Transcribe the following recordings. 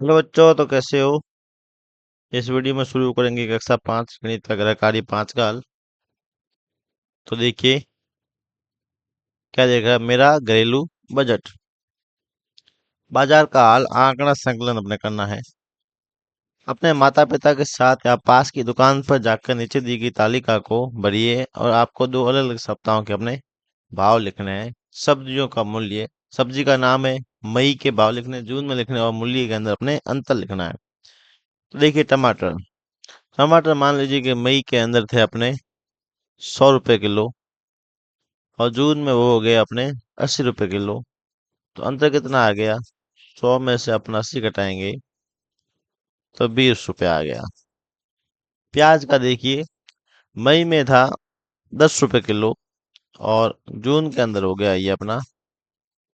Hello बच्चों, तो कैसे हो। इस वीडियो में शुरू करेंगे कक्षा 5 गणित का गृह कार्य 5 का हल। तो देखिए क्या देख रहा है। मेरा घरेलू बजट। बाजार का हाल आंकड़ा संकलन अपने करना है। अपने माता पिता के साथ या पास की दुकान पर जाकर नीचे दी गई तालिका को भरिए और आपको दो अलग अलग सप्ताहों के अपने भाव लिखने हैं। सब्जियों का मूल्य, सब्जी का नाम है, मई के भाव लिखने, जून में लिखने और मूल्य के अंदर अपने अंतर लिखना है। तो देखिए टमाटर। टमाटर मान लीजिए कि मई के अंदर थे अपने 100 रुपए किलो और जून में वो हो गए अपने 80 रुपए किलो। तो अंतर कितना आ गया। 100 में से अपना 80 घटाएंगे तो 20 रुपए आ गया। प्याज का देखिए, मई में था 10 रुपए किलो और जून के अंदर हो गया ये अपना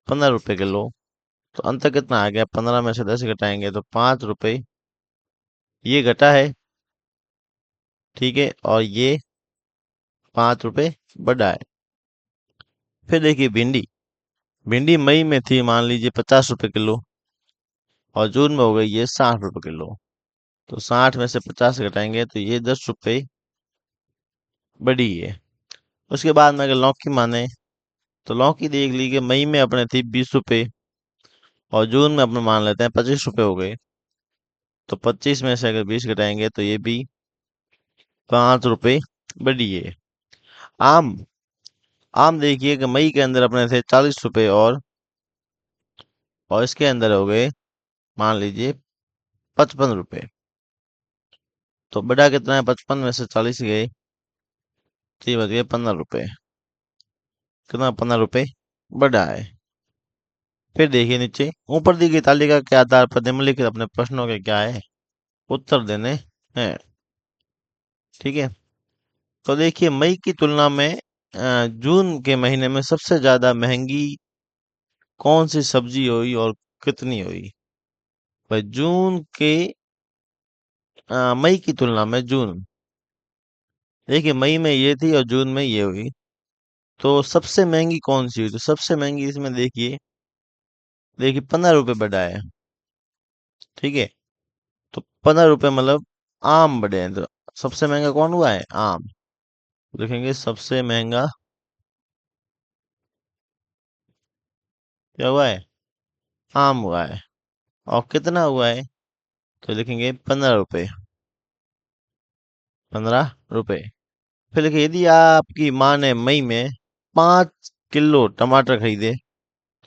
15 रुपए किलो। तो अंतर कितना आ गया, 15 में से 10 घटाएंगे तो 5 रुपए ये घटा है। ठीक है, और ये 5 रुपए बढ़ा है। फिर देखिए भिंडी। भिंडी मई में थी मान लीजिए 50 रुपए किलो और जून में हो गई ये 60 रुपए किलो। तो 60 में से 50 घटाएंगे तो ये 10 रुपए बढ़ी है। उसके बाद में अगर लौकी माने तो लौकी देख ली कि मई में अपने थी 20 रुपए और जून में अपने मान लेते हैं 25 रुपए हो गए। तो 25 में से अगर 20 घटाएंगे तो ये भी 5 रुपए बढ़ी है। आम। आम देखिए कि मई के अंदर अपने थे 40 रुपए और इसके अंदर हो गए मान लीजिए 55 रुपए। तो बढ़ा कितना है, 55 में से 40 गए तो ये बच गए 15 रुपए। कितना, 15 रुपए बढ़ा है। फिर देखिए नीचे ऊपर दी गई तालिका के आधार पर निम्नलिखित अपने प्रश्नों के क्या है उत्तर देने हैं। ठीक है, तो देखिए मई की तुलना में जून के महीने में सबसे ज्यादा महंगी कौन सी सब्जी हुई और कितनी हुई। भाई जून के मई की तुलना में जून, देखिए मई में ये थी और जून में ये हुई। तो सबसे महंगी कौन सी हुई, तो सबसे महंगी इसमें देखिए, देखिए 15 रुपए बढ़ा है। ठीक है, तो 15 रुपए मतलब आम बढ़े हैं। तो सबसे महंगा कौन हुआ है, आम। देखेंगे सबसे महंगा क्या हुआ है, आम हुआ है। और कितना हुआ है, तो लिखेंगे 15 रुपए। 15 रुपए। फिर लिखिए यदि आपकी माँ ने मई में 5 किलो टमाटर खरीदे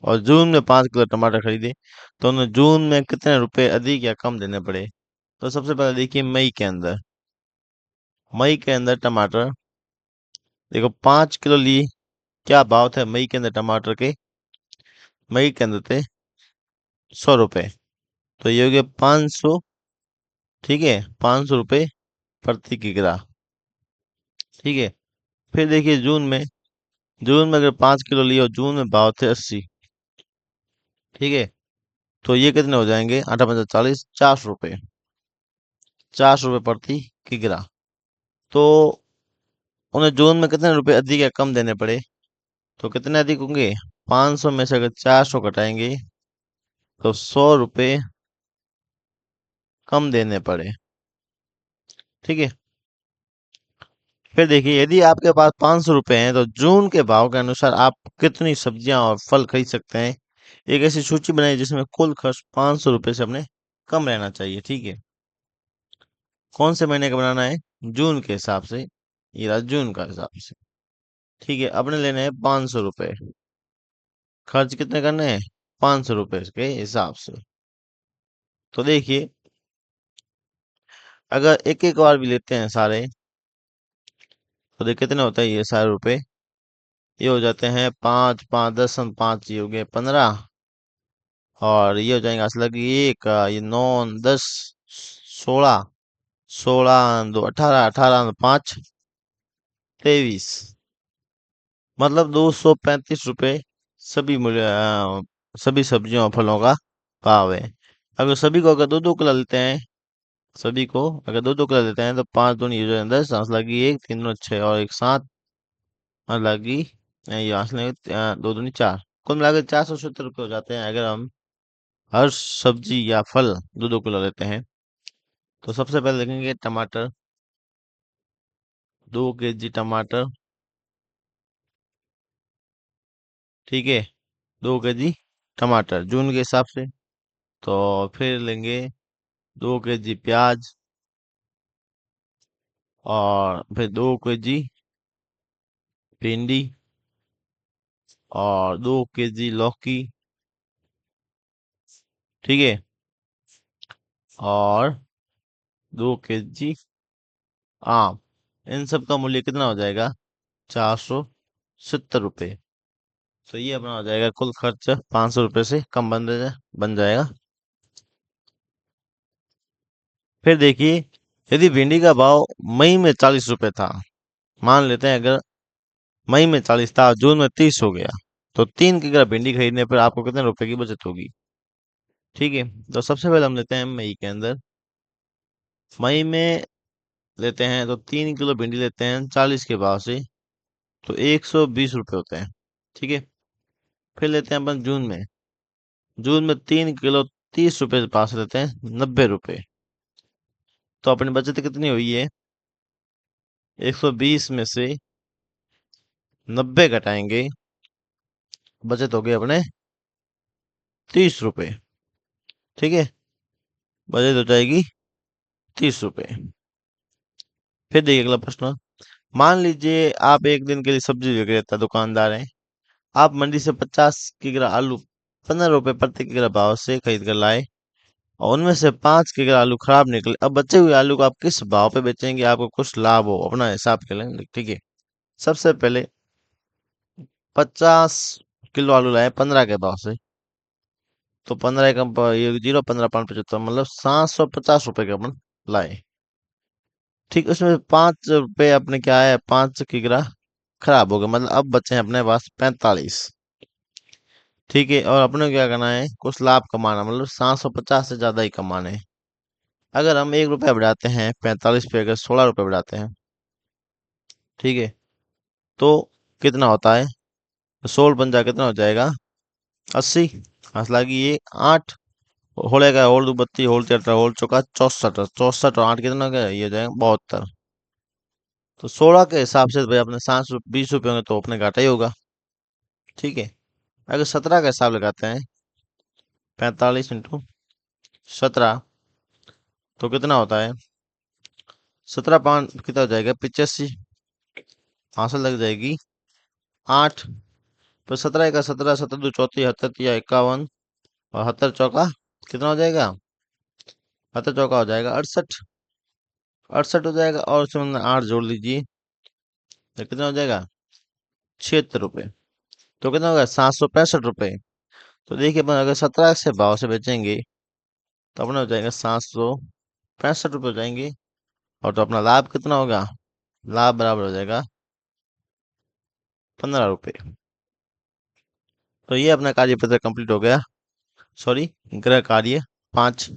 और जून में 5 किलो टमाटर खरीदे तो उन्हें जून में कितने रुपए अधिक या कम देने पड़े। तो सबसे पहले देखिए मई के अंदर, मई के अंदर टमाटर देखो 5 किलो ली। क्या भाव थे मई के अंदर टमाटर के, मई के अंदर थे 100 रुपए। तो ये हो गया 500। ठीक है, 500 रुपए प्रति किग्रा। ठीक है, फिर देखिए जून में, जून में अगर 5 किलो लिए और जून में भाव थे 80। ठीक है, तो ये कितने हो जाएंगे, 8×5=40, 400 रुपए। 400 रुपए प्रति किग्रा। तो उन्हें जून में कितने रुपए अधिक या कम देने पड़े, तो कितने अधिक होंगे, 500 में से अगर 400 घटाएंगे तो 100 रुपए कम देने पड़े। ठीक है, फिर देखिए यदि आपके पास 500 रुपए हैं तो जून के भाव के अनुसार आप कितनी सब्जियां और फल खरीद सकते हैं। एक ऐसी सूची बनाई जिसमें कुल खर्च 500 रुपए से अपने कम रहना चाहिए। ठीक है, कौन से महीने का बनाना है, जून के हिसाब से। ये रहा जून का हिसाब से। ठीक है, अपने लेने हैं 500 रुपए, खर्च कितने करने हैं, 500 रुपए के हिसाब से। तो देखिए अगर एक एक बार भी लेते हैं सारे तो देखिए कितने होते हैं ये सारे रुपए। ये हो जाते हैं 5×5 = 10, 5 ये हो गए 15 और ये हो जाएंगे असल की एक, ये 9×10 = 16, 16×2 = 18, 18×5 = 23। मतलब 235 रुपए सभी मूल्य सभी सब्जियों और फलों का भाव है। अगर सभी को अगर दो दो किलो लेते हैं, सभी को अगर दो दो किलो लेते हैं तो 5×2 ये हो जाए 10, आंसर लगी 1, 3×2 = 6 और एक 7, और लगी ये आंसर लगी 2×2 = 4। कुल मिलाकर 470 रुपये हो जाते हैं अगर हम हर सब्जी या फल 2-2 किलो लेते हैं। तो सबसे पहले देखेंगे टमाटर, 2 केजी टमाटर। ठीक है, 2 केजी टमाटर जून के हिसाब से। तो फिर लेंगे 2 केजी प्याज, और फिर 2 केजी भिंडी, और 2 केजी लौकी। ठीक है, और 2 केजी आम। इन सब का मूल्य कितना हो जाएगा? 470 रुपये। तो ये अपना हो जाएगा कुल खर्च 500 रुपये से कम बन जाएगा। फिर देखिए, यदि भिंडी का भाव मई में 40 रुपये था, मान लेते हैं अगर मई में 40 था, जून में 30 हो गया, तो 3 किलो भिंडी खरीदने पर आपको कितने रुपए की बचत होगी? ठीक है, तो सबसे पहले हम लेते हैं मई के अंदर। मई में लेते हैं तो 3 किलो भिंडी लेते हैं 40 के भाव से, तो 120 रुपये होते हैं। ठीक है, फिर लेते हैं अपन जून में। जून में 3 किलो 30 रुपये के पास लेते हैं 90 रुपये। तो अपनी बचत कितनी हुई है? 120 में से 90 घटाएंगे, बचत हो गई अपने 30 रुपये। ठीक है, बचत हो जाएगी 30 रुपये। फिर देखिए अगला प्रश्न। मान लीजिए आप एक दिन के लिए सब्जी विक्रेता दुकानदार हैं। आप मंडी से 50 किलो आलू 15 रुपए प्रति किलो भाव से खरीद कर लाए, और उनमें से 5 किलो आलू खराब निकले। अब बचे हुए आलू को आप किस भाव पे बेचेंगे, आपको कुछ लाभ हो, अपना हिसाब कर लें। ठीक है, सबसे पहले 50 किलो आलू लाए 15 के भाव से, तो 15 एकम पर ये 0, 15, 5, 75, मतलब 750 रुपए के अपन लाए। ठीक, उसमें 5 रुपए अपने क्या है, 5 किलो खराब हो गए, मतलब अब बचे हैं अपने पास 45। ठीक है, और अपने को क्या करना है, कुछ लाभ कमाना, मतलब 750 से ज्यादा ही कमाने हैं। अगर हम 1 रुपया बढ़ाते हैं 45 पे, अगर 16 रुपये बढ़ाते हैं, ठीक है, तो कितना होता है? 16 पंजा कितना हो जाएगा? 80। हंस लागी ये 8 होलेगा, होल 2 32, होल 4 होल चौका 64, 64 और 8 कितना हो गया? ये हो जाएगा 72। तो 16 के हिसाब से भाई अपने 720 रुपये होंगे, तो अपने घाटा ही होगा। ठीक है, अगर 17 का हिसाब लगाते हैं, 45 × 17, तो कितना होता है? 17 5 कितना हो जाएगा? 85। हासिल लग जाएगी 8। तो 17 × 17, 17 × 2 = 34, 78 × 51, और 78 × 4 कितना हो जाएगा? 78 × 4 हो जाएगा 68। 68 हो जाएगा, और उसमें 8 जोड़ लीजिए, तो कितना हो जाएगा? 76 रुपये। तो कितना होगा? 765 रुपये। तो देखिए अपन अगर 17 से भाव से बेचेंगे, तो अपना हो जाएगा 765 रुपये हो जाएंगे। और तो अपना लाभ कितना होगा? लाभ बराबर हो जाएगा 15 रुपये। तो ये अपना कार्य पत्र कंप्लीट हो गया। सॉरी, गृह कार्य 5।